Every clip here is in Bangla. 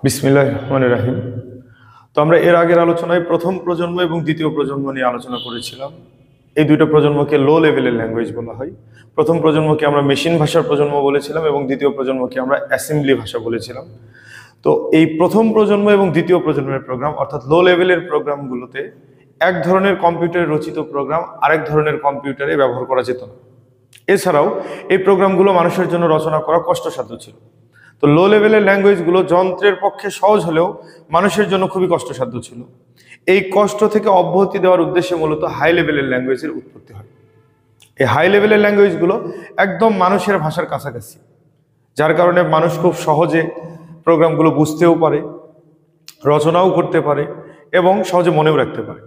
বিসমিল্লাহির রহমানির রহিম। তো আমরা এর আগের আলোচনায় প্রথম প্রজন্ম এবং দ্বিতীয় প্রজন্ম নিয়ে আলোচনা করেছিলাম। এই দুইটা প্রজন্মকে লো লেভেলের ল্যাঙ্গুয়েজ বলা হয়। প্রথম প্রজন্মকে আমরা মেশিন ভাষার প্রজন্ম বলেছিলাম এবং দ্বিতীয় প্রজন্মকে আমরা অ্যাসেম্বলি ভাষা বলেছিলাম। তো এই প্রথম প্রজন্ম এবং দ্বিতীয় প্রজন্মের প্রোগ্রাম অর্থাৎ লো লেভেলের প্রোগ্রামগুলোতে এক ধরনের কম্পিউটারে রচিত প্রোগ্রাম আরেক ধরনের কম্পিউটারে ব্যবহার করা যেত না। এছাড়াও এই প্রোগ্রামগুলো মানুষের জন্য রচনা করা কষ্টসাধ্য ছিল। তো লো লেভেলের ল্যাঙ্গুয়েজগুলো যন্ত্রের পক্ষে সহজ হলেও মানুষের জন্য খুবই কষ্টসাধ্য ছিল। এই কষ্ট থেকে অব্যাহতি দেওয়ার উদ্দেশ্যে মূলত হাই লেভেলের ল্যাঙ্গুয়েজের উৎপত্তি হয়। এই হাই লেভেলের ল্যাঙ্গুয়েজগুলো একদম মানুষের ভাষার কাছাকাছি, যার কারণে মানুষ খুব সহজে প্রোগ্রামগুলো বুঝতেও পারে, রচনাও করতে পারে এবং সহজে মনেও রাখতে পারে।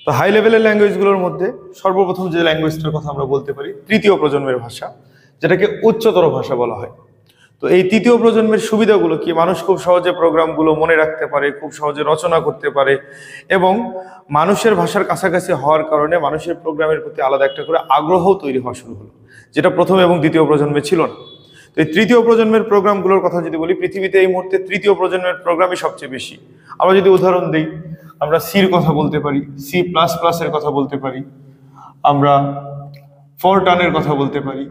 তো হাই লেভেলের ল্যাঙ্গুয়েজগুলোর মধ্যে সর্বপ্রথম যে ল্যাঙ্গুয়েজটার কথা আমরা বলতে পারি তৃতীয় প্রজন্মের ভাষা, যেটাকে উচ্চতর ভাষা বলা হয়। তো এই তৃতীয় প্রজন্মের সুবিধাগুলো কি? মানুষ খুব সহজে প্রোগ্রামগুলো মনে রাখতে পারে, খুব সহজে রচনা করতে পারে এবং মানুষের ভাষার কাছাকাছি হওয়ার কারণে মানুষের প্রোগ্রামের প্রতি আলাদা একটা করে আগ্রহ তৈরি হওয়া শুরু হলো, যেটা প্রথম এবং দ্বিতীয় প্রজন্মে ছিল না। তো এই তৃতীয় প্রজন্মের প্রোগ্রামগুলোর কথা যদি বলি, পৃথিবীতে এই মুহূর্তে তৃতীয় প্রজন্মের প্রোগ্রামই সবচেয়ে বেশি। আমরা যদি উদাহরণ দিই, আমরা সির কথা বলতে পারি, C++ এর কথা বলতে পারি, আমরা ফরটানের কথা বলতে পারি,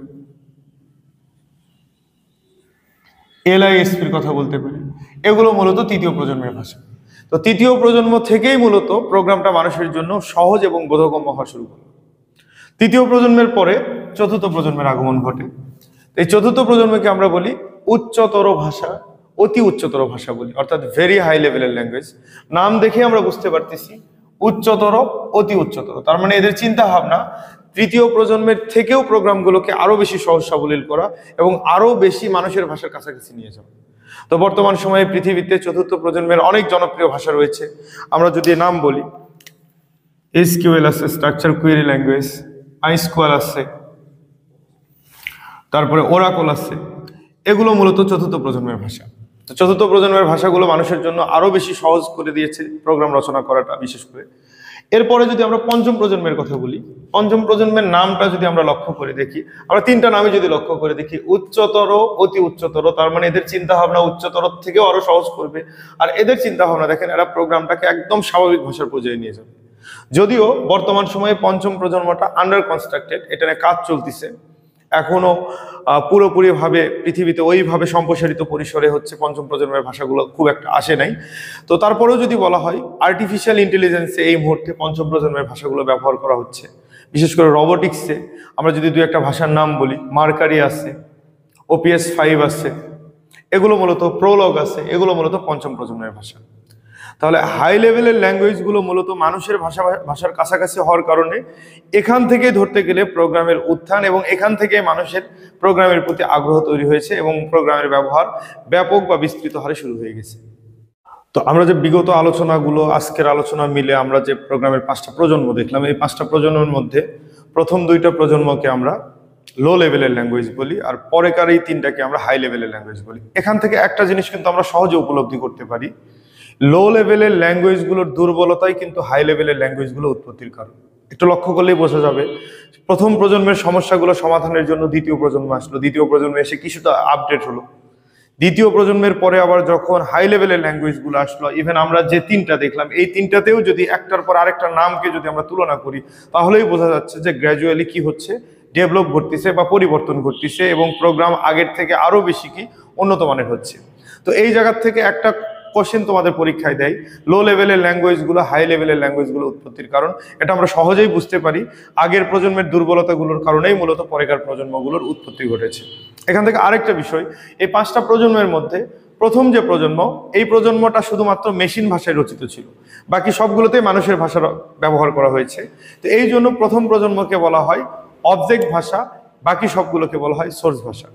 LISP-র কথা বলতে পারি। এগুলো মূলত তৃতীয় প্রজন্মের ভাষা। তো তৃতীয় প্রজন্ম থেকেই মূলত প্রোগ্রামটা মানুষের জন্য সহজ এবং বোধগম্য হওয়া শুরু করে। তৃতীয় প্রজন্মের পরে চতুর্থ প্রজন্মের আগমন ঘটে। এই চতুর্থ প্রজন্মকে আমরা বলি উচ্চতর ভাষা, অতি উচ্চতর ভাষা বলি, অর্থাৎ ভেরি হাই লেভেলের ল্যাঙ্গুয়েজ। নাম দেখে আমরা বুঝতে পারতেছি উচ্চতর, অতি উচ্চতর। তার মানে এদের চিন্তা ভাবনা তৃতীয় প্রজন্মের থেকেও প্রোগ্রামগুলোকে আরো বেশি সহজ সাবলীল করা এবং আরো বেশি মানুষের ভাষার কাছাকাছি নিয়ে যাওয়া। তো বর্তমান সময়ে পৃথিবীতে চতুর্থ প্রজন্মের অনেক জনপ্রিয় ভাষা রয়েছে। আমরা যদি নাম বলি, SQL আছে, স্ট্রাকচার কুয়েরি ল্যাঙ্গুয়েজ, MySQL আছে, তারপরে ওরাকল আছে। এগুলো মূলত চতুর্থ প্রজন্মের ভাষা। তো চতুর্থ প্রজন্মের ভাষাগুলো মানুষের জন্য আরো বেশি সহজ করে দিয়েছে প্রোগ্রাম রচনা করাটা, বিশেষ করে। এরপরে যদি আমরা পঞ্চম প্রজন্মের কথা বলি, পঞ্চম প্রজন্মের নামটা যদি আমরা লক্ষ্য করে দেখি, আমরা তিনটা নামে যদি লক্ষ্য করে দেখি, উচ্চতর, অতি উচ্চতর, তার মানে এদের চিন্তা ভাবনা উচ্চতর থেকেও আরো সহজ করবে। আর এদের চিন্তা ভাবনা দেখেন, এরা প্রোগ্রামটাকে একদম স্বাভাবিক ভাষার পর্যায়ে নিয়ে যাবে। যদিও বর্তমান সময়ে পঞ্চম প্রজন্মটা আন্ডার কনস্ট্রাক্টেড, এটা নিয়ে কাজ চলতেছে, এখনো পুরোপুরি ভাবে পৃথিবীতে ওইভাবে সম্প্রসারিত পরিসরে হচ্ছে পঞ্চম প্রজন্মের ভাষাগুলো খুব একটা আসে নাই। তো তারপরেও যদি বলা হয়, আর্টিফিশিয়াল ইন্টেলিজেন্সে এই মুহূর্তে পঞ্চম প্রজন্মের ভাষাগুলো ব্যবহার করা হচ্ছে। বিশেষ করে রোবোটিক্সে আমরা যদি দু একটা ভাষার নাম বলি, মার্কারি আছে, OPS5 আছে, এগুলো মূলত প্রোলগ আছে, এগুলো মূলত পঞ্চম প্রজন্মের ভাষা। তাহলে হাই লেভেলের ল্যাঙ্গুয়েজগুলো মূলত মানুষের ভাষার কাছাকাছি হওয়ার কারণে এখান থেকে ধরতে গেলে প্রোগ্রামের উত্থান এবং এখান থেকে মানুষের প্রোগ্রামের প্রতি আগ্রহ তৈরি হয়েছে এবং প্রোগ্রামের ব্যবহার ব্যাপক বা বিস্তৃত হারে শুরু হয়ে গেছে। তো আমরা যে বিগত আলোচনাগুলো, আজকের আলোচনা মিলে আমরা যে প্রোগ্রামের 5টা প্রজন্ম দেখলাম, এই 5টা প্রজন্মের মধ্যে প্রথম 2টা প্রজন্মকে আমরা লো লেভেলের ল্যাঙ্গুয়েজ বলি, আর পরেকার এই 3টাকে আমরা হাই লেভেলের ল্যাঙ্গুয়েজ বলি। এখান থেকে একটা জিনিস কিন্তু আমরা সহজে উপলব্ধি করতে পারি, লো লেভেলের ল্যাঙ্গুয়েজগুলোর দুর্বলতাই কিন্তু হাই লেভেলের ল্যাঙ্গুয়েজগুলো উৎপত্তির কারণ। একটু লক্ষ্য করলেই বোঝা যাবে, প্রথম প্রজন্মের সমস্যাগুলো সমাধানের জন্য দ্বিতীয় প্রজন্ম আসলো, দ্বিতীয় প্রজন্মে এসে কিছুটা আপডেট হলো, দ্বিতীয় প্রজন্মের পরে আবার যখন হাই লেভেলের ল্যাঙ্গুয়েজগুলো আসলো, ইভেন আমরা যে 3টা দেখলাম, এই 3টাতেও যদি একটার পর আরেকটার নামকে যদি আমরা তুলনা করি, তাহলেই বোঝা যাচ্ছে যে গ্র্যাজুয়ালি কি হচ্ছে, ডেভেলপ ঘটতেছে বা পরিবর্তন ঘটতেছে এবং প্রোগ্রাম আগের থেকে আরো বেশি কি উন্নত মানের হচ্ছে। তো এই জায়গা থেকে একটা কোশ্চেন তোমাদের পরীক্ষায় দেয়, লো লেভেলের ল্যাঙ্গুয়েজগুলো হাই লেভেলের ল্যাঙ্গুয়েজগুলো উৎপত্তির কারণ। এটা আমরা সহজেই বুঝতে পারি, আগের প্রজন্মের দুর্বলতাগুলোর কারণেই মূলত পরেকার প্রজন্মগুলোর উৎপত্তি ঘটেছে। এখান থেকে আরেকটা বিষয়, এই 5টা প্রজন্মের মধ্যে প্রথম যে প্রজন্ম, এই প্রজন্মটা শুধুমাত্র মেশিন ভাষায় রচিত ছিল, বাকি সবগুলোতেই মানুষের ভাষার ব্যবহার করা হয়েছে। তো এই জন্য প্রথম প্রজন্মকে বলা হয় অবজেক্ট ভাষা, বাকি সবগুলোকে বলা হয় সোর্স ভাষা।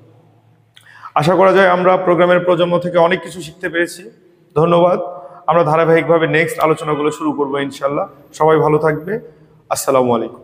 আশা করা যায় আমরা প্রোগ্রামের প্রজন্ম থেকে অনেক কিছু শিখতে পেরেছি। ধন্যবাদ। আমরা ধারাবাহিকভাবে নেক্সট আলোচনাগুলো শুরু করবো ইনশাল্লাহ। সবাই ভালো থাকবে। আসসালামু আলাইকুম।